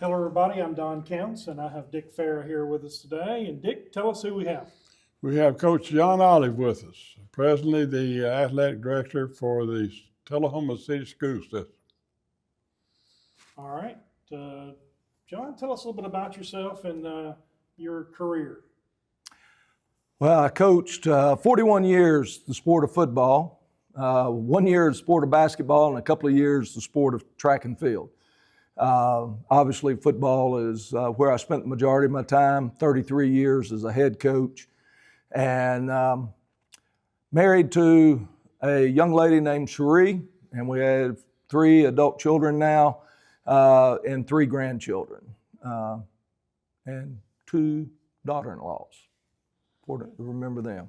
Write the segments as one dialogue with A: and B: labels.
A: Hello, everybody. I'm Don Counts, and I have Dick Farrar here with us today. And Dick, tell us who we have.
B: We have Coach John Olive with us, presently the athletic director for the Tullahoma City School System.
A: All right. John, tell us a little bit about yourself and your career.
C: Well, I coached 41 years the sport of football, 1 year the sport of basketball, and a couple of years the sport of track and field. Obviously, football is where I spent the majority of my time, 33 years as a head coach, and married to a young lady named Cherie, and we have 3 adult children now and 3 grandchildren and 2 daughter-in-laws. Important to remember them.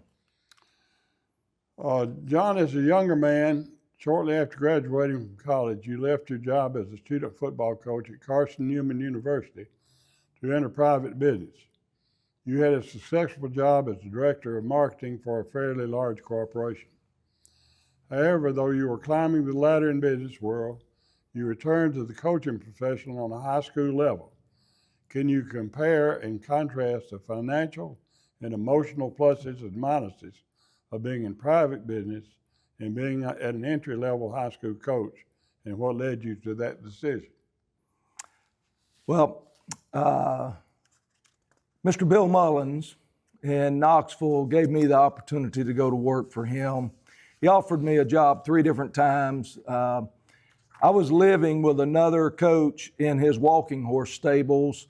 B: John, as a younger man, shortly after graduating from college, you left your job as a student football coach at Carson-Newman University to enter private business. You had a successful job as the director of marketing for a fairly large corporation. However, though you were climbing the ladder in business world, you returned to the coaching profession on a high school level. Can you compare and contrast the financial and emotional pluses and minuses of being in private business and being at an entry-level high school coach, and what led you to that decision?
C: Well, Mr. Bill Mullins in Knoxville gave me the opportunity to go to work for him. He offered me a job 3 different times. I was living with another coach in his walking horse stables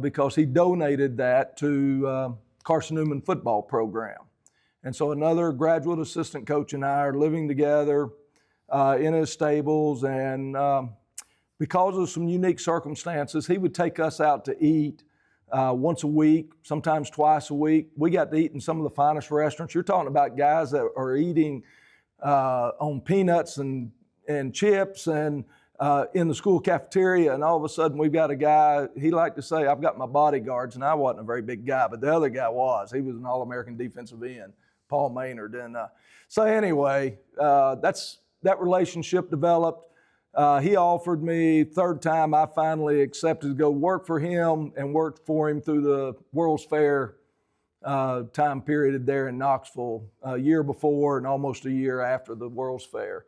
C: because he donated that to Carson-Newman football program. And so another graduate assistant coach and I are living together in his stables, and because of some unique circumstances, he would take us out to eat once a week, sometimes twice a week. We got to eat in some of the finest restaurants. You're talking about guys that are eating on peanuts and chips and in the school cafeteria, and all of a sudden we've got a guy, he liked to say, I've got my bodyguards, and I wasn't a very big guy, but the other guy was. He was an All-American defensive end, Paul Maynard. And so anyway, that relationship developed. He offered me, 3rd time I finally accepted to go work for him, and worked for him through the World's Fair time period there in Knoxville, a year before and almost a year after the World's Fair.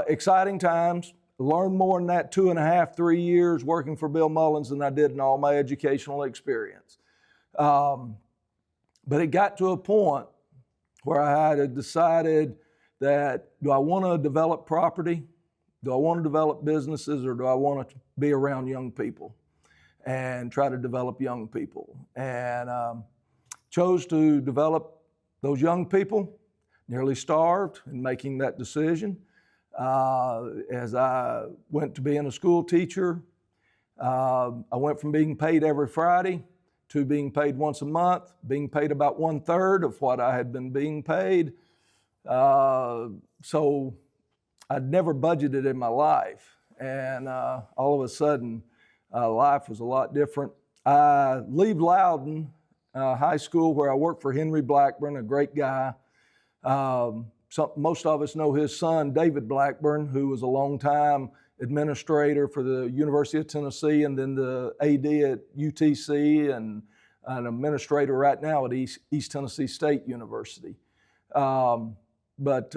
C: Exciting times. Learned more in that 2.5, 3 years working for Bill Mullins than I did in all my educational experience. But it got to a point where I had decided that, do I want to develop property? Do I want to develop businesses, or do I want to be around young people and try to develop young people? And chose to develop those young people, nearly starved in making that decision. As I went to being a school teacher, I went from being paid every Friday to being paid once a month, being paid about 1/3 of what I had been being paid. So I'd never budgeted in my life, and all of a sudden, life was a lot different. I leave Loudon High School, where I worked for Henry Blackburn, a great guy. Most of us know his son, David Blackburn, who was a longtime administrator for the University of Tennessee, and then the AD at UTC, and an administrator right now at East Tennessee State University. But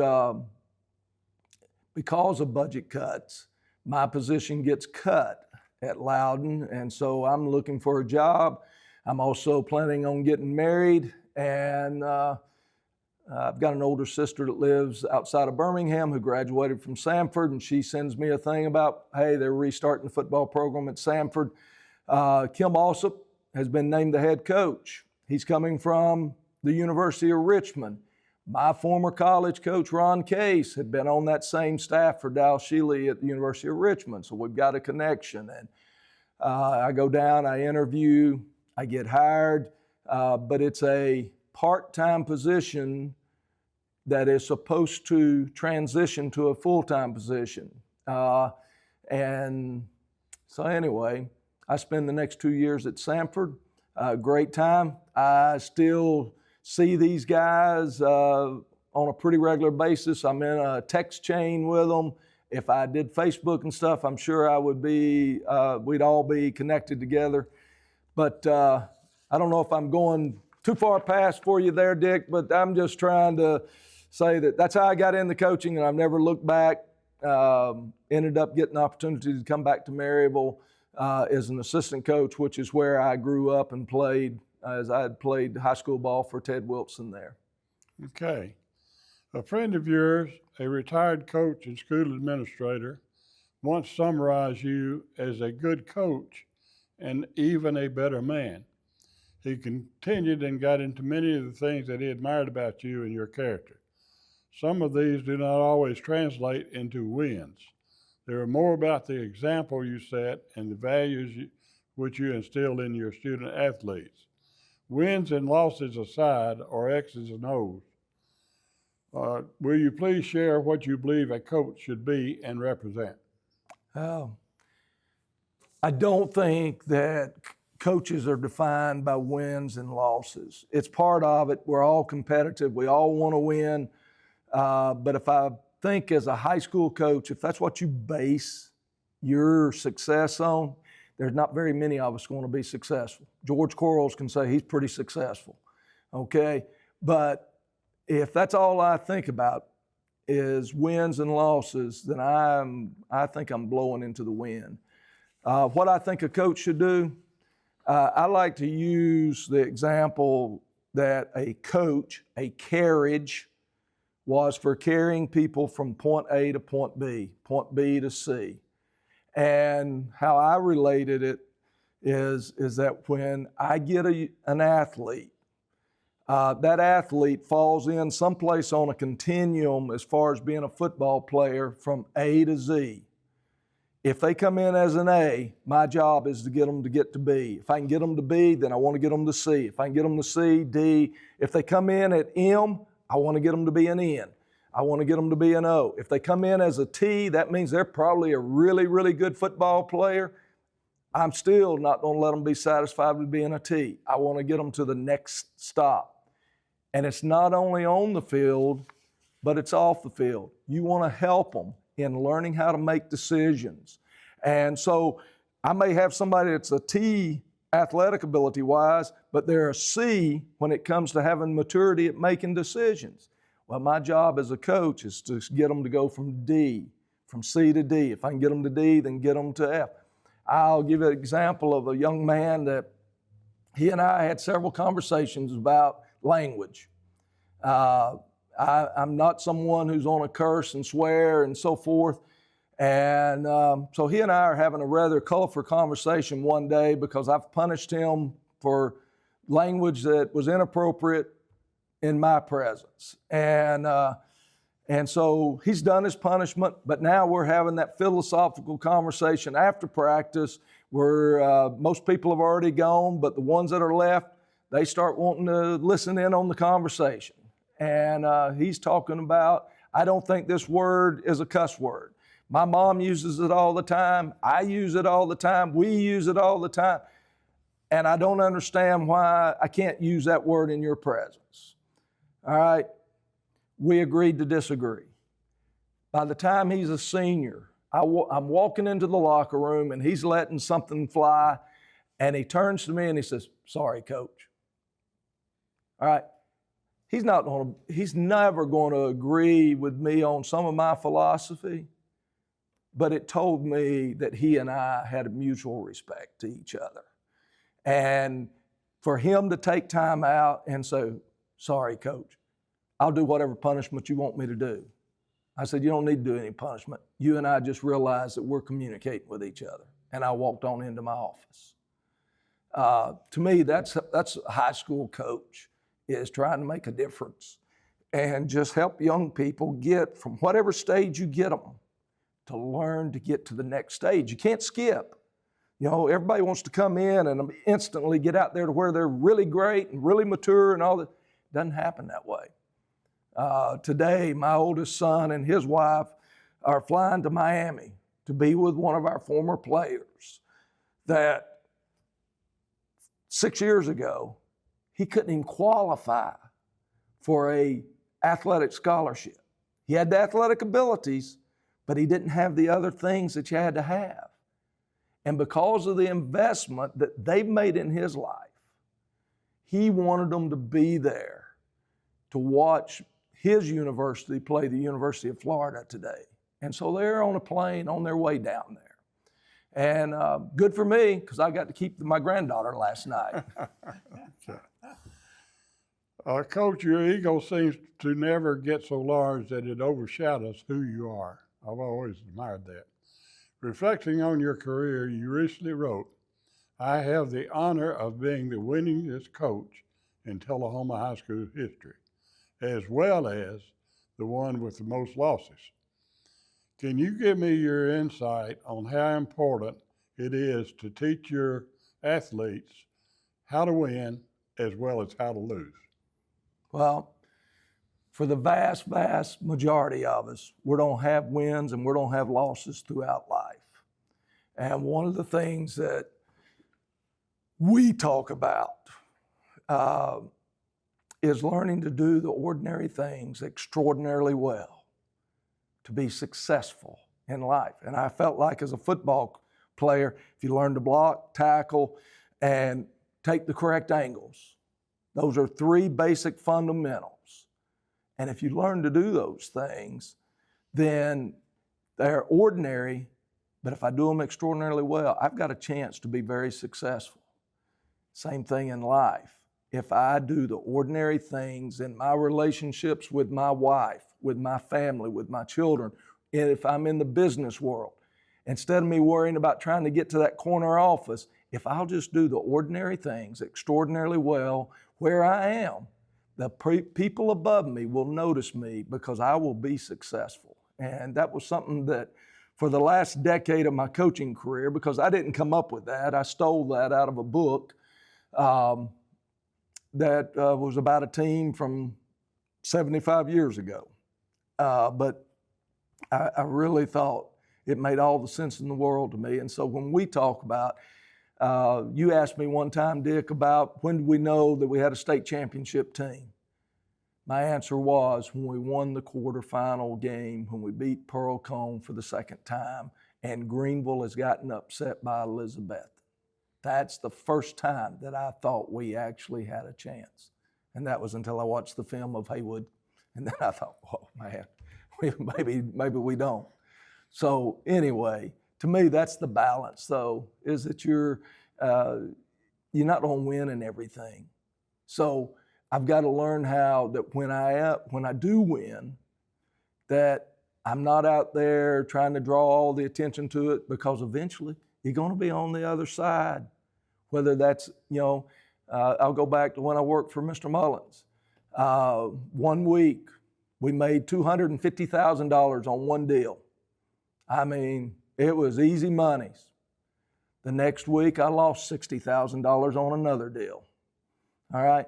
C: because of budget cuts, my position gets cut at Loudon, and so I'm looking for a job. I'm also planning on getting married, and I've got an older sister that lives outside of Birmingham who graduated from Samford, and she sends me a thing about, hey, they're restarting the football program at Samford. Kim Alsop has been named the head coach. He's coming from the University of Richmond. My former college coach, Ron Case, had been on that same staff for Dal Shealy at the University of Richmond, so we've got a connection. And I go down, I interview, I get hired, but it's a part-time position that is supposed to transition to a full-time position. And so anyway, I spend the next 2 years at Samford. Great time. I still see these guys on a pretty regular basis. I'm in a text chain with them If I did Facebook and stuff, I'm sure I would be, we'd all be connected together. But I don't know if I'm going too far past for you there, Dick, but I'm just trying to say that that's how I got into coaching, and I've never looked back. Ended up getting the opportunity to come back to Maryville as an assistant coach, which is where I grew up and played, as I had played high school ball for Ted Wilson there.
B: Okay. A friend of yours, a retired coach and school administrator, once summarized you as a good coach and even a better man. He continued and got into many of the things that he admired about you and your character. Some of these do not always translate into wins. They are more about the example you set and the values which you instilled in your student athletes. Wins and losses aside, or X's and O's, will you please share what you believe a coach should be and represent?
C: I don't think that coaches are defined by wins and losses. It's part of it. We're all competitive. We all want to win. But if I think as a high school coach, if that's what you base your success on, there's not very many of us going to be successful. George Quarles can say he's pretty successful, okay? But if that's all I think about is wins and losses, then I think I'm blowing into the wind. What I think a coach should do, I like to use the example that a coach, a carriage, was for carrying people from point A to point B to C. And how I related it is that when I get an athlete, that athlete falls in someplace on a continuum as far as being a football player from A to Z. If they come in as an A, my job is to get them to get to B. If I can get them to B, then I want to get them to C. If I can get them to C, D. If they come in at M, I want to get them to be an N. I want to get them to be an O. If they come in as a T, that means they're probably a really, really good football player. I'm still not going to let them be satisfied with being a T. I want to get them to the next stop. And it's not only on the field, but it's off the field. You want to help them in learning how to make decisions. And so I may have somebody that's a T athletic ability-wise, but they're a C when it comes to having maturity at making decisions. Well, my job as a coach is to get them to go from C to D. If I can get them to D, then get them to F. I'll give you an example of a young man that he and I had several conversations about language. I'm not someone who's on a curse and swear and so forth. And so he and I are having a rather colorful conversation one day because I've punished him for language that was inappropriate in my presence. And so he's done his punishment, but now we're having that philosophical conversation after practice where most people have already gone, but the ones that are left, they start wanting to listen in on the conversation. And he's talking about, I don't think this word is a cuss word. My mom uses it all the time. I use it all the time. We use it all the time. And I don't understand why I can't use that word in your presence. All right, we agreed to disagree. By the time he's a senior, I'm walking into the locker room and he's letting something fly, and he turns to me and he says, "Sorry, coach." All right, he's never going to agree with me on some of my philosophy, but it told me that he and I had a mutual respect to each other. And for him to take time out and say, "Sorry, coach, I'll do whatever punishment you want me to do." I said, "You don't need to do any punishment. You and I just realized that we're communicating with each other." And I walked on into my office. To me, that's a high school coach, is trying to make a difference and just help young people get from whatever stage you get them to learn to get to the next stage. You can't skip. You know, everybody wants to come in and instantly get out there to where they're really great and really mature and all that. It doesn't happen that way. Today, my oldest son and his wife are flying to Miami to be with one of our former players that 6 years ago, he couldn't even qualify for an athletic scholarship. He had the athletic abilities, but he didn't have the other things that you had to have. And because of the investment that they've made in his life, he wanted them to be there to watch his university play the University of Florida today. And so they're on a plane on their way down there. And good for me, because I got to keep my granddaughter last night.
B: Coach, your ego seems to never get so large that it overshadows who you are. I've always admired that. Reflecting on your career, you recently wrote, "I have the honor of being the winningest coach in Tullahoma High School history, as well as the one with the most losses." Can you give me your insight on how important it is to teach your athletes how to win as well as how to lose?
C: Well, for the vast, vast majority of us, we don't have wins and we don't have losses throughout life. And one of the things that we talk about is learning to do the ordinary things extraordinarily well to be successful in life. And I felt like as a football player, if you learn to block, tackle, and take the correct angles, those are three basic fundamentals. And if you learn to do those things, then they're ordinary, but if I do them extraordinarily well, I've got a chance to be very successful. Same thing in life. If I do the ordinary things in my relationships with my wife, with my family, with my children, and if I'm in the business world, instead of me worrying about trying to get to that corner office, if I'll just do the ordinary things extraordinarily well where I am, the people above me will notice me because I will be successful. And that was something that for the last decade of my coaching career, because I didn't come up with that, I stole that out of a book that was about a team from 75 years ago. But I really thought it made all the sense in the world to me. And so when we talk about, you asked me one time, Dick, about when did we know that we had a state championship team? My answer was when we won the quarterfinal game, when we beat Pearl-Cohn for the second time, and Greenville has gotten upset by Elizabeth. That's the first time that I thought we actually had a chance. And that was until I watched the film of Haywood. And then I thought, oh man, maybe we don't. So anyway, to me, that's the balance though, is that you're not gonna win in everything. So I've got to learn how that when I do win, that I'm not out there trying to draw all the attention to it, because eventually you're going to be on the other side. Whether that's, I'll go back to when I worked for Mr. Mullins. 1 week, we made $250,000 on one deal. I mean, it was easy monies. The next week, I lost $60,000 on another deal. All right?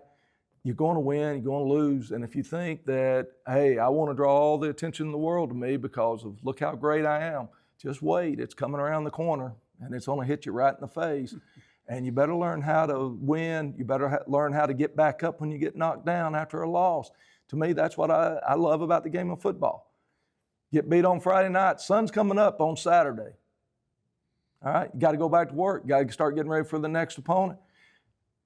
C: You're going to win, you're going to lose. And if you think that, hey, I want to draw all the attention in the world to me because of look how great I am, just wait. It's coming around the corner and it's going to hit you right in the face. And you better learn how to win. You better learn how to get back up when you get knocked down after a loss. To me, that's what I love about the game of football. Get beat on Friday night, sun's coming up on Saturday. All right, you got to go back to work. You got to start getting ready for the next opponent.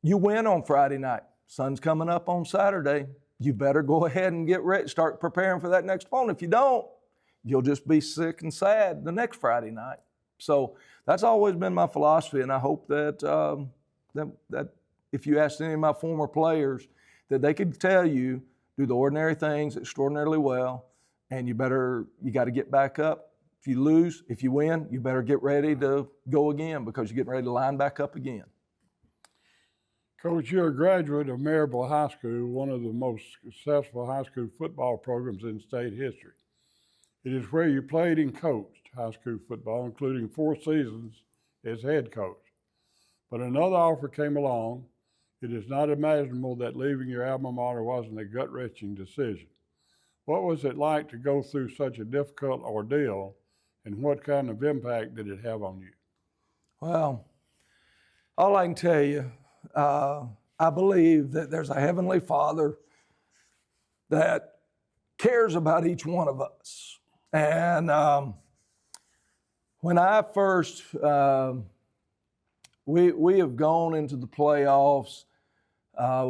C: You win on Friday night. Sun's coming up on Saturday. You better go ahead and get ready, start preparing for that next opponent. If you don't, you'll just be sick and sad the next Friday night. So that's always been my philosophy, and I hope that that if you asked any of my former players, that they could tell you, do the ordinary things extraordinarily well, and you got to get back up. If you lose, if you win, you better get ready to go again because you're getting ready to line back up again.
B: Coach, you're a graduate of Maryville High School, one of the most successful high school football programs in state history. It is where you played and coached high school football, including 4 seasons as head coach. But another offer came along. It is not imaginable that leaving your alma mater wasn't a gut-wrenching decision. What was it like to go through such a difficult ordeal, and what kind of impact did it have on you?
C: Well, all I can tell you, I believe that there's a Heavenly Father that cares about each one of us. And when I first, we have gone into the playoffs.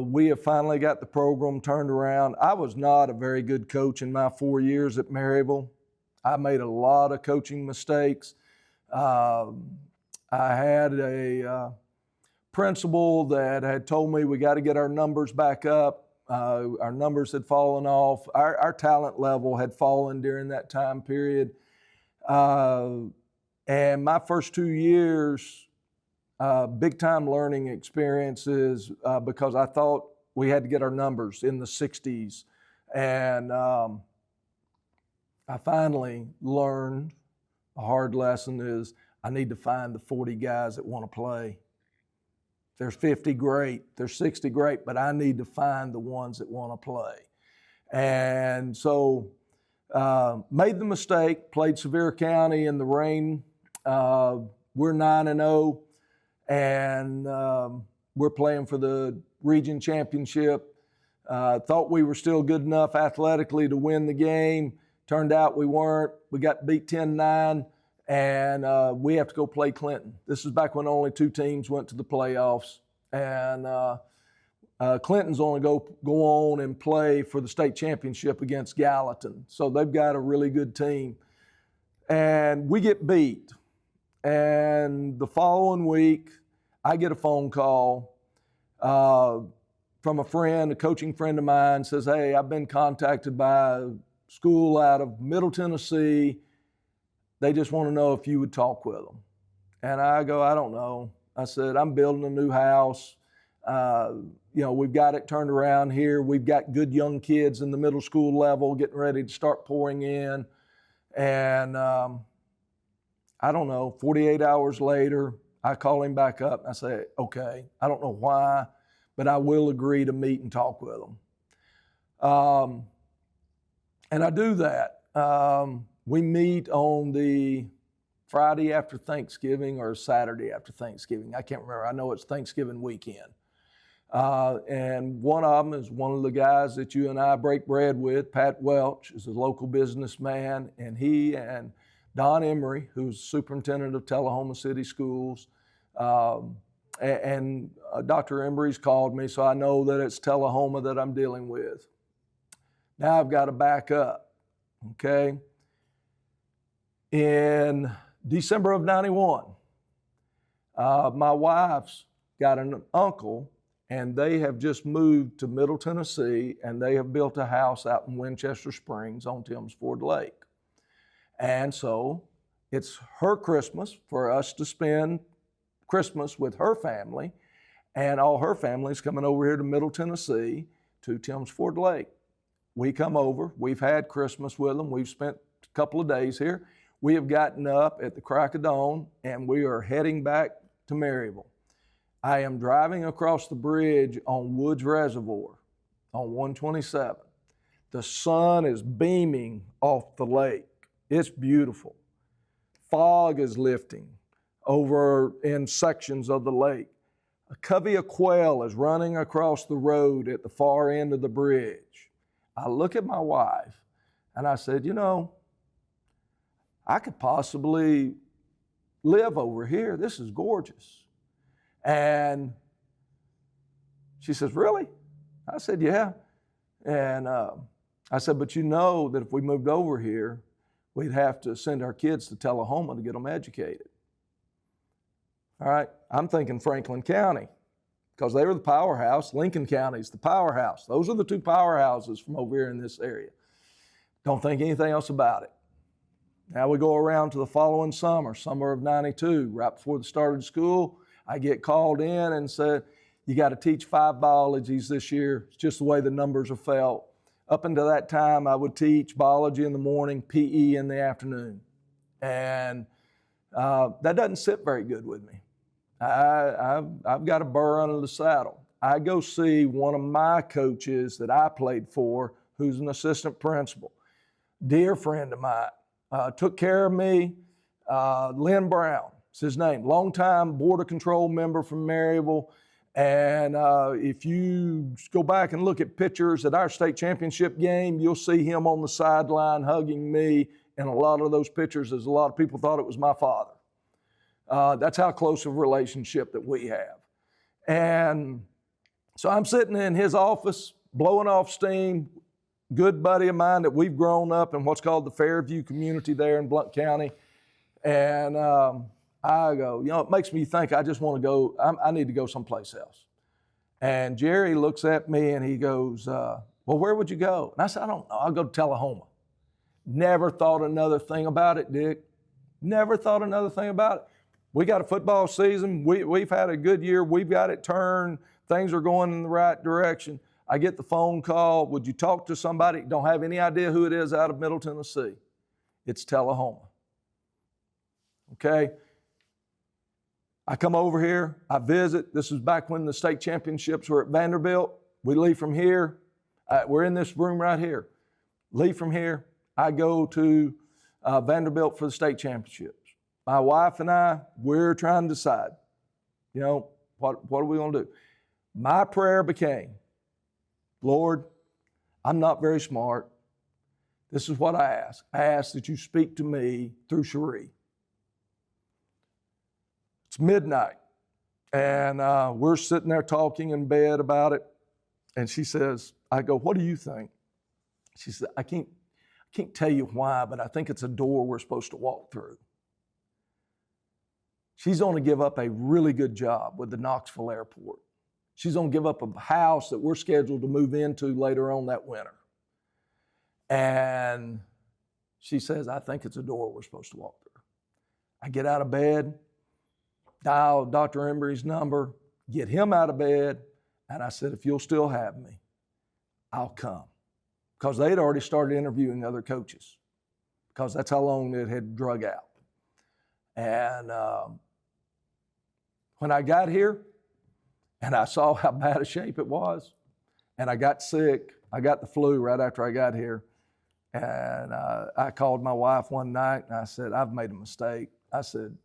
C: We have finally got the program turned around. I was not a very good coach in my 4 years at Maryville. I made a lot of coaching mistakes. I had a principal that had told me we got to get our numbers back up. Our numbers had fallen off. Our talent level had fallen during that time period. And my first 2 years, big time learning experiences because I thought we had to get our numbers in the 60s. And I finally learned a hard lesson is I need to find the 40 guys that want to play. There's 50, great. There's 60, great, but I need to find the ones that want to play. And so made the mistake, played Sevier County in the rain. We're 9-0, and we're playing for the region championship. Thought we were still good enough athletically to win the game. Turned out we weren't. We got beat 10-9. And we have to go play Clinton. This is back when only 2 teams went to the playoffs. And Clinton's only go on and play for the state championship against Gallatin. So they've got a really good team. And we get beat. And the following week, I get a phone call from a friend, a coaching friend of mine, says, hey, I've been contacted by a school out of Middle Tennessee. They just want to know if you would talk with them. And I go, I don't know. I said, I'm building a new house. We've got it turned around here. We've got good young kids in the middle school level getting ready to start pouring in. And I don't know, 48 hours later, I call him back up. And I say, okay, I don't know why, but I will agree to meet and talk with them. And I do that. We meet on the Friday after Thanksgiving or Saturday after Thanksgiving. I can't remember. I know it's Thanksgiving weekend. And one of them is one of the guys that you and I break bread with, Pat Welch, is a local businessman, and he and Don Emery, who's superintendent of Tullahoma City Schools, and Dr. Emery's called me, so I know that it's Tullahoma that I'm dealing with. Now I've got to back up, okay? In December of 91, my wife's got an uncle, and they have just moved to Middle Tennessee, and they have built a house out in Winchester Springs on Timms Ford Lake. And so it's her Christmas for us to spend Christmas with her family, and all her family's coming over here to Middle Tennessee to Timms Ford Lake. We come over, we've had Christmas with them, we've spent a couple of days here. We have gotten up at the crack of dawn, and we are heading back to Maryville. I am driving across the bridge on Woods Reservoir on 127. The sun is beaming off the lake. It's beautiful. Fog is lifting over in sections of the lake. A covey of quail is running across the road at the far end of the bridge. I look at my wife, and I said, I could possibly live over here. This is gorgeous. And she says, really? I said, yeah. And I said, but you know that if we moved over here, we'd have to send our kids to Tullahoma to get them educated. All right, I'm thinking Franklin County, because they were the powerhouse. Lincoln County's the powerhouse. Those are the 2 powerhouses from over here in this area. Don't think anything else about it. Now we go around to the following summer of 92, right before the start of school. I get called in and said, you got to teach 5 biologies this year. It's just the way the numbers are felt. Up until that time, I would teach biology in the morning, PE in the afternoon. And that doesn't sit very good with me. I've got a burr under the saddle. I go see one of my coaches that I played for, who's an assistant principal, dear friend of mine, took care of me, Lynn Brown. It's his name, longtime Board of Control member from Maryville. And if you go back and look at pictures at our state championship game, you'll see him on the sideline hugging me in a lot of those pictures is a lot of people thought it was my father. That's how close of a relationship that we have. And so I'm sitting in his office, blowing off steam, good buddy of mine that we've grown up in what's called the Fairview community there in Blount County. And I go, it makes me think I just want to go, I need to go someplace else. And Jerry looks at me and he goes, well, where would you go? And I said, I don't know, I'll go to Tullahoma. Never thought another thing about it, Dick. Never thought another thing about it. We got a football season. We've had a good year. We've got it turned. Things are going in the right direction. I get the phone call. Would you talk to somebody? Don't have any idea who it is out of Middle Tennessee. It's Tullahoma. Okay. I come over here. I visit. This is back when the state championships were at Vanderbilt. We leave from here. We're in this room right here. Leave from here. I go to Vanderbilt for the state championships. My wife and I, we're trying to decide, what are we going to do? My prayer became, Lord, I'm not very smart. This is what I ask. I ask that you speak to me through Cherie. It's midnight, and we're sitting there talking in bed about it, and she says, I go, what do you think? She said, I can't tell you why, but I think it's a door we're supposed to walk through. She's going to give up a really good job with the Knoxville airport. She's going to give up a house that we're scheduled to move into later on that winter. And she says, I think it's a door we're supposed to walk through. I get out of bed, dial Dr. Embry's number, get him out of bed, and I said, if you'll still have me, I'll come. Because they'd already started interviewing other coaches, because that's how long it had drug out. And when I got here and I saw how bad a shape it was, and I got sick, I got the flu right after I got here, and I called my wife one night and I said, I've made a mistake. I said,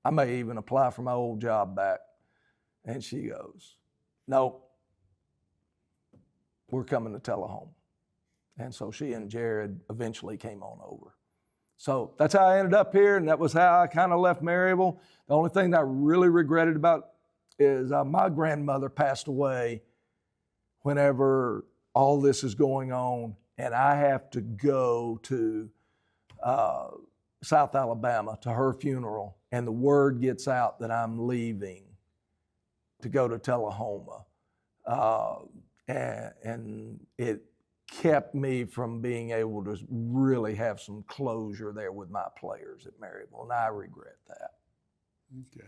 C: I may even apply for my old job back. And she goes, no, we're coming to Tullahoma. And so she and Jared eventually came on over. So that's how I ended up here, and that was how I kind of left Maryville. The only thing that I really regretted about is my grandmother passed away whenever all this is going on, and I have to go to South Alabama to her funeral, and the word gets out that I'm leaving to go to Tullahoma. And it kept me from being able to really have some closure there with my players at Maryville, and I regret that.
B: Okay.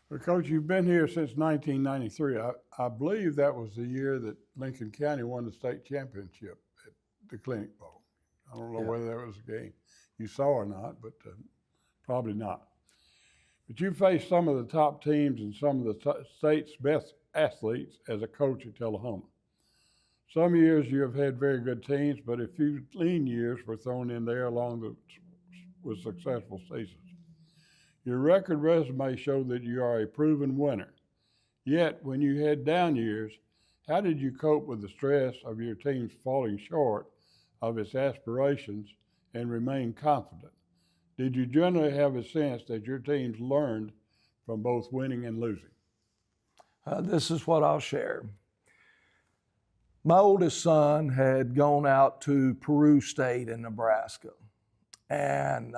B: Well, Coach, you've been here since 1993. I believe that was the year that Lincoln County won the state championship at the Clinic Bowl. I don't know whether that was a game you saw or not, but probably not. But you faced some of the top teams and some of the state's best athletes as a coach at Tullahoma. Some years you have had very good teams, but a few lean years were thrown in there along with successful seasons. Your record resume showed that you are a proven winner. Yet, when you had down years, how did you cope with the stress of your team's falling short of its aspirations and remain confident? Did you generally have a sense that your teams learned from both winning and losing?
C: This is what I'll share. My oldest son had gone out to Peru State in Nebraska, and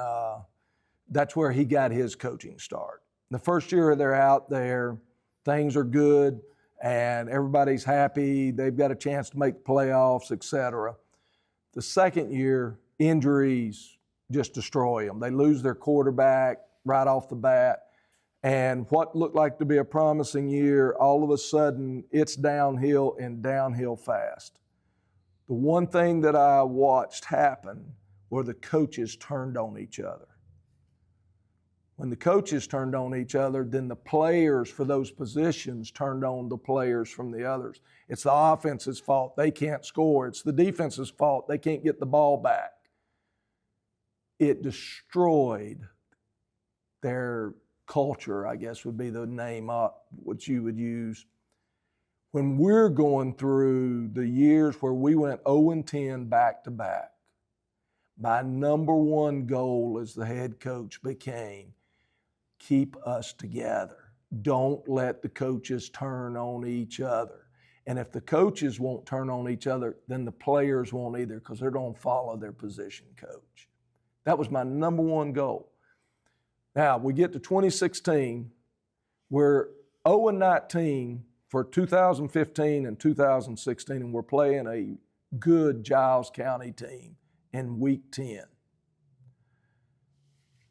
C: that's where he got his coaching start. The first year they're out there, things are good, and everybody's happy. They've got a chance to make the playoffs, etc. The second year, injuries just destroy them. They lose their quarterback right off the bat, and what looked like to be a promising year, all of a sudden, it's downhill and downhill fast. The one thing that I watched happen were the coaches turned on each other. When the coaches turned on each other, then the players for those positions turned on the players from the others. It's the offense's fault. They can't score. It's the defense's fault. They can't get the ball back. It destroyed their culture, I guess would be the name which you would use. When we're going through the years where we went 0-10 back to back, My number one goal as the head coach became, keep us together. Don't let the coaches turn on each other. And if the coaches won't turn on each other, then the players won't either, because they're going to follow their position coach. That was my number one goal. Now, we get to 2016. We're 0-19 for 2015 and 2016, and we're playing a good Giles County team in week 10.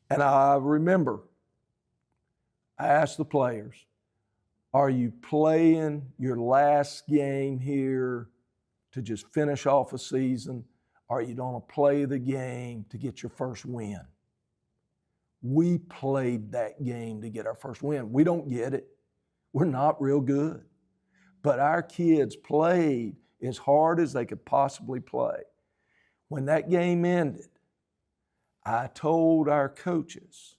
C: And I remember I asked the players, are you playing your last game here to just finish off a season? Or are you going to play the game to get your first win? We played that game to get our first win. We don't get it. We're not real good. But our kids played as hard as they could possibly play. When that game ended, I told our coaches,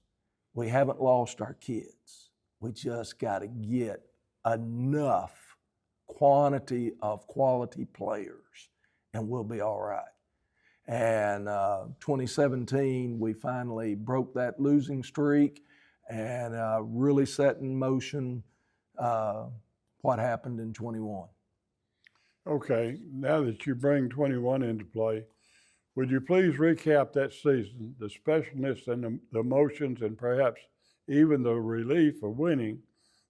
C: we haven't lost our kids. We just got to get enough quantity of quality players and we'll be all right. And 2017, we finally broke that losing streak and really set in motion what happened in 21.
B: Okay, now that you bring 21 into play, would you please recap that season, the specialness and the emotions and perhaps even the relief of winning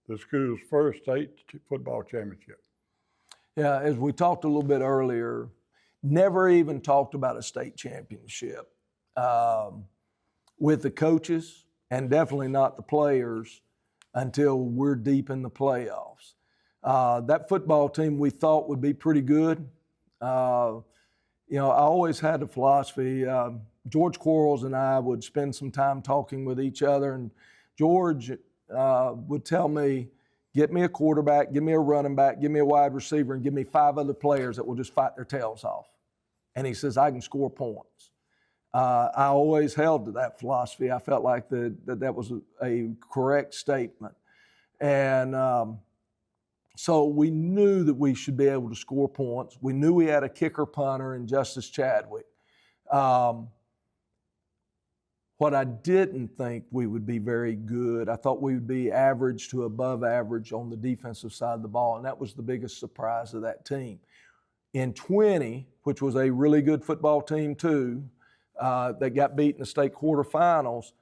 B: the school's first state football championship?
C: Yeah, as we talked a little bit earlier, never even talked about a state championship with the coaches and definitely not the players until we're deep in the playoffs. That football team we thought would be pretty good. I always had the philosophy, George Quarles and I would spend some time talking with each other, and George would tell me, get me a quarterback, give me a running back, give me a wide receiver, and give me 5 other players that will just fight their tails off. And he says, I can score points. I always held to that philosophy. I felt like that was a correct statement. And so we knew that we should be able to score points. We knew we had a kicker punter in Justice Chadwick. What I didn't think we would be very good, I thought we would be average to above average on the defensive side of the ball, and that was the biggest surprise of that team. In 20, which was a really good football team too, that got beat in the state quarterfinals,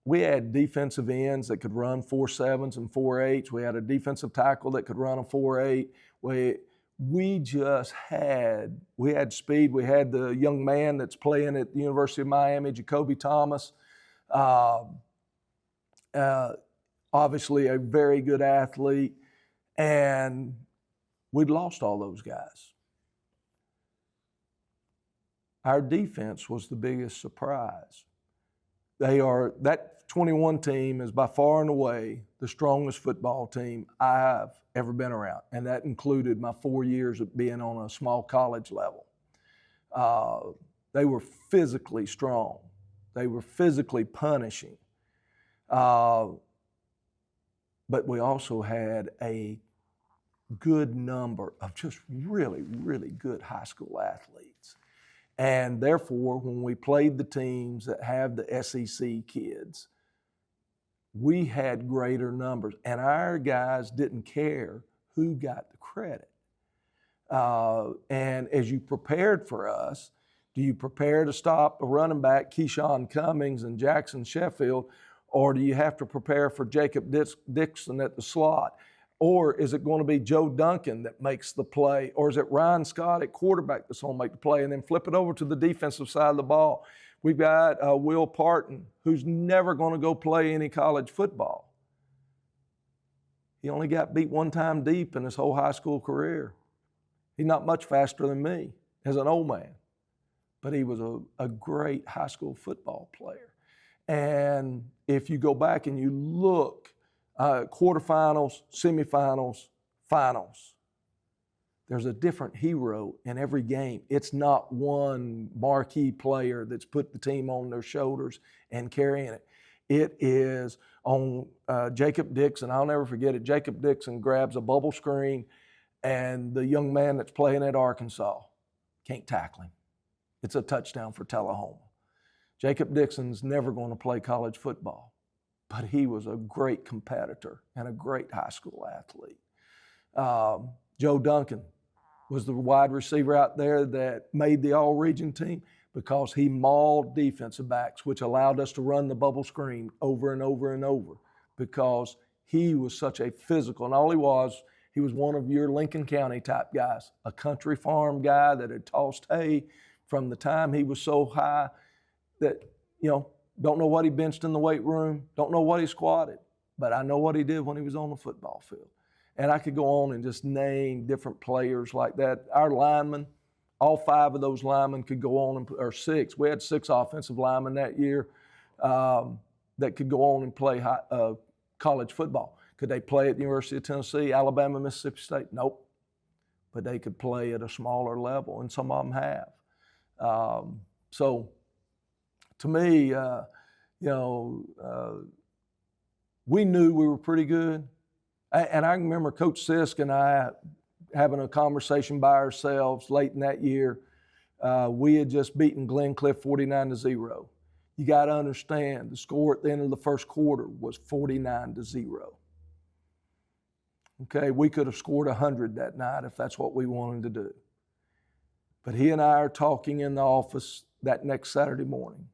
C: we had defensive ends that could run 4.7s and 4.8s. We had a defensive tackle that could run a 4.8. We had speed. We had the young man that's playing at the University of Miami, Jacoby Thomas. Obviously a very good athlete. And we'd lost all those guys. Our defense was the biggest surprise. That 21 team is by far and away the strongest football team I've ever been around, and that included my 4 years of being on a small college level. They were physically strong. They were physically punishing. But we also had a good number of just really, really good high school athletes. And therefore, when we played the teams that have the SEC kids, we had greater numbers. And our guys didn't care who got the credit. And as you prepared for us, do you prepare to stop a running back, Keyshawn Cummings and Jackson Sheffield, or do you have to prepare for Jacob Dixon at the slot? Or is it going to be Joe Duncan that makes the play? Or is it Ryan Scott at quarterback that's going to make the play? And then flip it over to the defensive side of the ball. We've got Will Parton, who's never going to go play any college football. He only got beat one time deep in his whole high school career. He's not much faster than me as an old man. But he was a great high school football player. And if you go back and you look, quarterfinals, semifinals, finals, there's a different hero in every game. It's not one marquee player that's put the team on their shoulders and carrying it. It is on Jacob Dixon. I'll never forget it. Jacob Dixon grabs a bubble screen, and the young man that's playing at Arkansas can't tackle him. it's a touchdown for Tullahoma. Jacob Dixon's never going to play college football, but he was a great competitor and a great high school athlete. Joe Duncan was the wide receiver out there that made the all-region team because he mauled defensive backs, which allowed us to run the bubble screen over and over and over because he was such a physical, and all he was one of your Lincoln County type guys, a country farm guy that had tossed hay from the time he was so high that, don't know what he benched in the weight room, don't know what he squatted, but I know what he did when he was on the football field. And I could go on and just name different players like that. Our linemen, all 5 of those linemen could go on, or 6. We had 6 offensive linemen that year that could go on and play college football. Could they play at the University of Tennessee, Alabama, Mississippi State? Nope. But they could play at a smaller level, and some of them have. So to me, we knew we were pretty good. And I remember Coach Sisk and I having a conversation by ourselves late in that year. We had just beaten Glencliff 49-0. You got to understand, the score at the end of the first quarter was 49-0. Okay, we could have scored 100 that night if that's what we wanted to do. But he and I are talking in the office that next Saturday morning.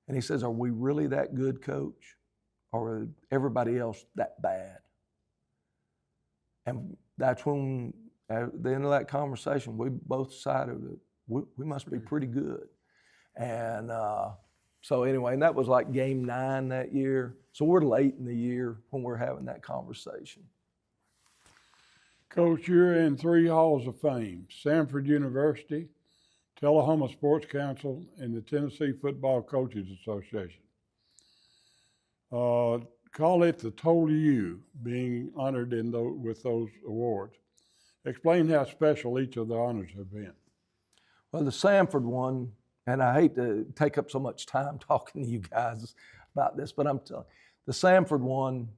C: And he says, "Are we really that good, Coach? Or is everybody else that bad?" And that's when, at the end of that conversation, we both decided that we must be pretty good. And so anyway, and that was like game 9 that year. So we're late in the year when we're having that conversation.
B: Coach, you're in 3 halls of fame: Samford University, Tullahoma Sports Council, and the Tennessee Football Coaches Association. Call it the total U, being honored with those awards. Explain how special each of the honors have been.
C: Well, the Samford one, and I hate to take up so much time talking to you guys about this, but I'm telling you, the Samford one,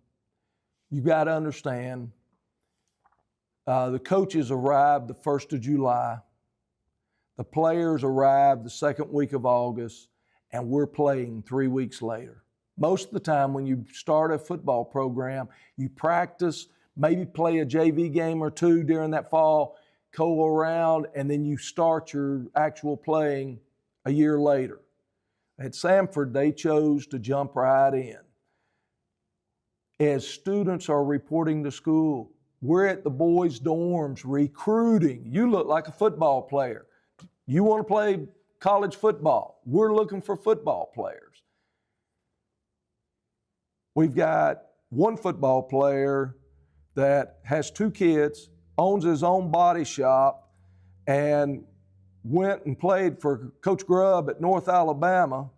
C: you got to understand, the coaches arrived the 1st of July. The players arrived the 2nd week of August, and we're playing 3 weeks later. Most of the time when you start a football program, you practice, maybe play a JV game or 2 during that fall, go around, and then you start your actual playing a year later. At Samford, they chose to jump right in. As students are reporting to school, we're at the boys' dorms recruiting. You look like a football player. You want to play college football. We're looking for football players. We've got one football player that has 2 kids, owns his own body shop, and went and played for Coach Grubb at North Alabama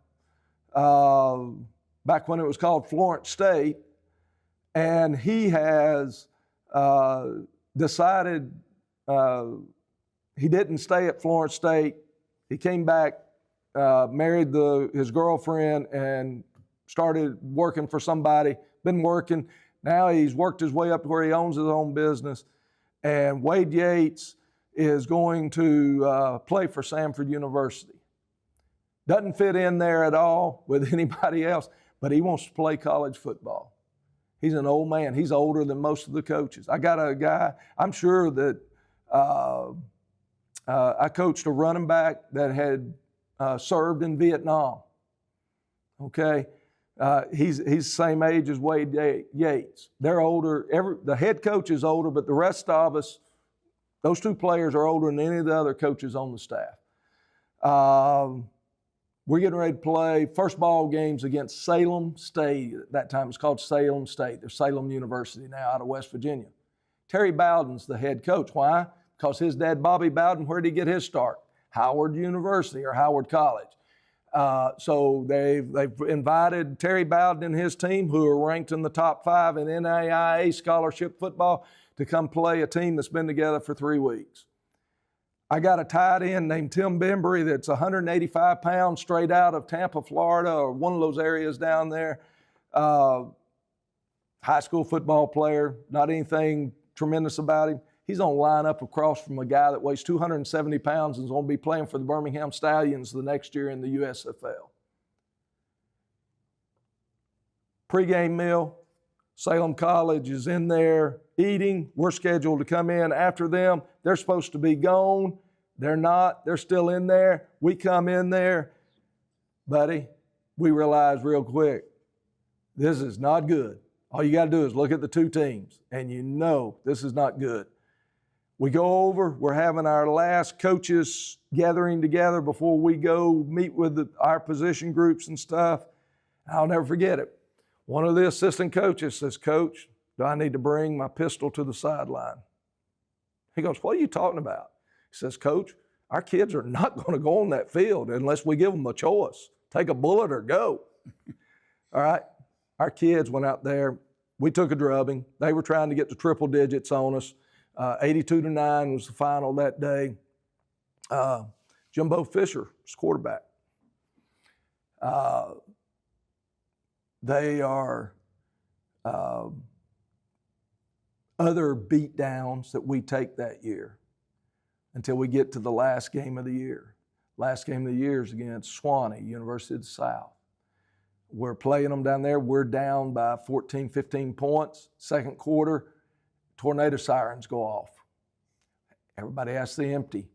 C: back when it was called Florence State. And he has decided he didn't stay at Florence State. He came back, married his girlfriend, and started working for somebody, been working. Now he's worked his way up to where he owns his own business. And Wade Yates is going to play for Samford University. Doesn't fit in there at all with anybody else, but he wants to play college football. He's an old man. He's older than most of the coaches. I got a guy, I'm sure that I coached a running back that had served in Vietnam. Okay? He's the same age as Wade Yates. They're older. The head coach is older, but the rest of us, those 2 players are older than any of the other coaches on the staff. We're getting ready to play first ball games against Salem State. At that time, it's called Salem State. They're Salem University now out of West Virginia. Terry Bowden's the head coach. Why? Because his dad, Bobby Bowden, where did he get his start? Howard University or Howard College. So they've invited Terry Bowden and his team, who are ranked in the top 5 in NAIA scholarship football, to come play a team that's been together for 3 weeks. I got a tight end named Tim Bembry that's 185 pounds, straight out of Tampa, Florida, or one of those areas down there. High school football player, not anything tremendous about him. He's on line up across from a guy that weighs 270 pounds and is going to be playing for the Birmingham Stallions the next year in the USFL. Pre-game meal, Salem College is in there eating. We're scheduled to come in after them. They're supposed to be gone. They're not. They're still in there. We come in there. Buddy, we realize real quick, this is not good. All you got to do is look at the two teams, and you know this is not good. We go over. We're having our last coaches gathering together before we go meet with our position groups and stuff. I'll never forget it. One of the assistant coaches says, "Coach, do I need to bring my pistol to the sideline?" He goes, "What are you talking about?" He says, "Coach, our kids are not going to go on that field unless we give them a choice. Take a bullet or go." All right. Our kids went out there. We took a drubbing. They were trying to get to triple digits on us. 82-9 was the final that day. Jimbo Fisher was quarterback. They are other beatdowns that we take that year until we get to the last game of the year. Last game of the year is against Swanee, University of the South. We're playing them down there. We're down by 14, 15 points. Second quarter, tornado sirens go off. Everybody has to empty.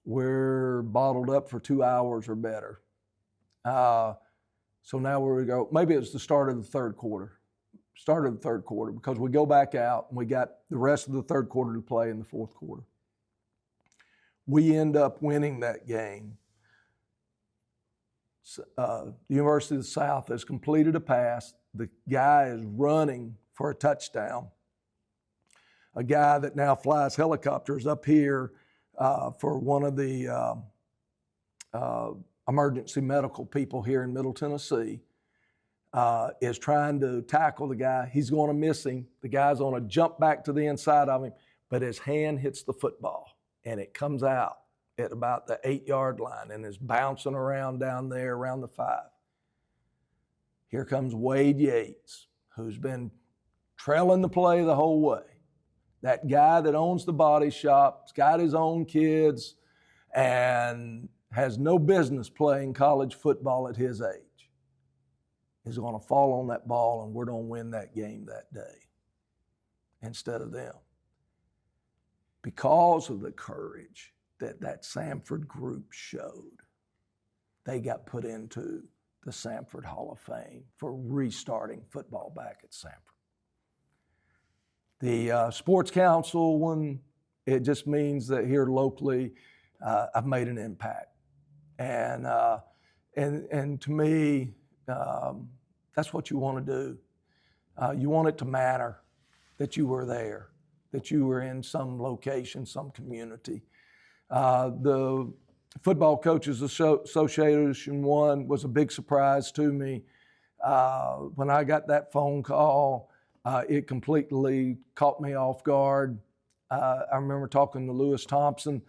C: We're bottled up for 2 hours or better. So now we go, maybe it's the start of the third quarter. Start of the third quarter, because we go back out and we got the rest of the third quarter to play in the fourth quarter. We end up winning that game. The University of the South has completed a pass. The guy is running for a touchdown. A guy that now flies helicopters up here for one of the emergency medical people here in Middle Tennessee is trying to tackle the guy. He's going to miss him. The guy's going to jump back to the inside of him, but his hand hits the football and it comes out at about the 8-yard line and is bouncing around down there around the 5. Here comes Wade Yates, who's been trailing the play the whole way. That guy that owns the body shop, has got his own kids, and has no business playing college football at his age, is going to fall on that ball, and we're going to win that game that day instead of them. Because of the courage that Samford group showed, they got put into the Samford Hall of Fame for restarting football back at Samford. The Sports Council one, it just means that here locally, I've made an impact. And to me, that's what you want to do. You want it to matter that you were there, that you were in some location, some community. The Football Coaches Association one was a big surprise to me. When I got that phone call, it completely caught me off guard. I remember talking to Lewis Thompson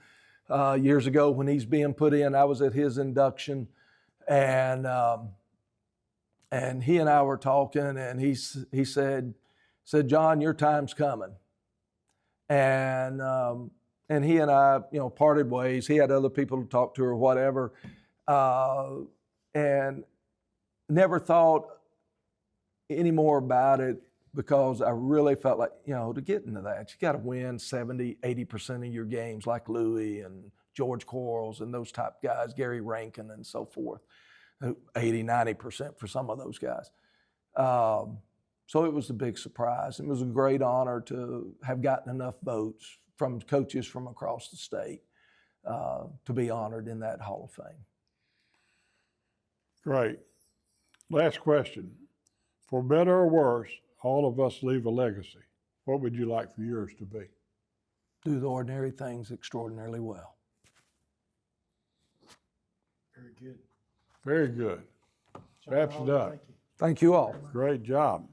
C: years ago when he's being put in. I was at his induction, and he and I were talking, and he said, "John, your time's coming." And he and I, parted ways. He had other people to talk to or whatever, and never thought any more about it, because I really felt like, to get into that, you got to win 70, 80% of your games, like Louis and George Quarles and those type guys, Gary Rankin and so forth, 80, 90% for some of those guys. So it was a big surprise. It was a great honor to have gotten enough votes from coaches from across the state to be honored in that Hall of Fame.
B: Great. Last question. For better or worse, all of us leave a legacy. What would you like for yours to be?
C: Do the ordinary things extraordinarily well.
A: Very good.
B: Very good. Wraps it up.
A: Thank you.
C: Thank you all.
B: Great job.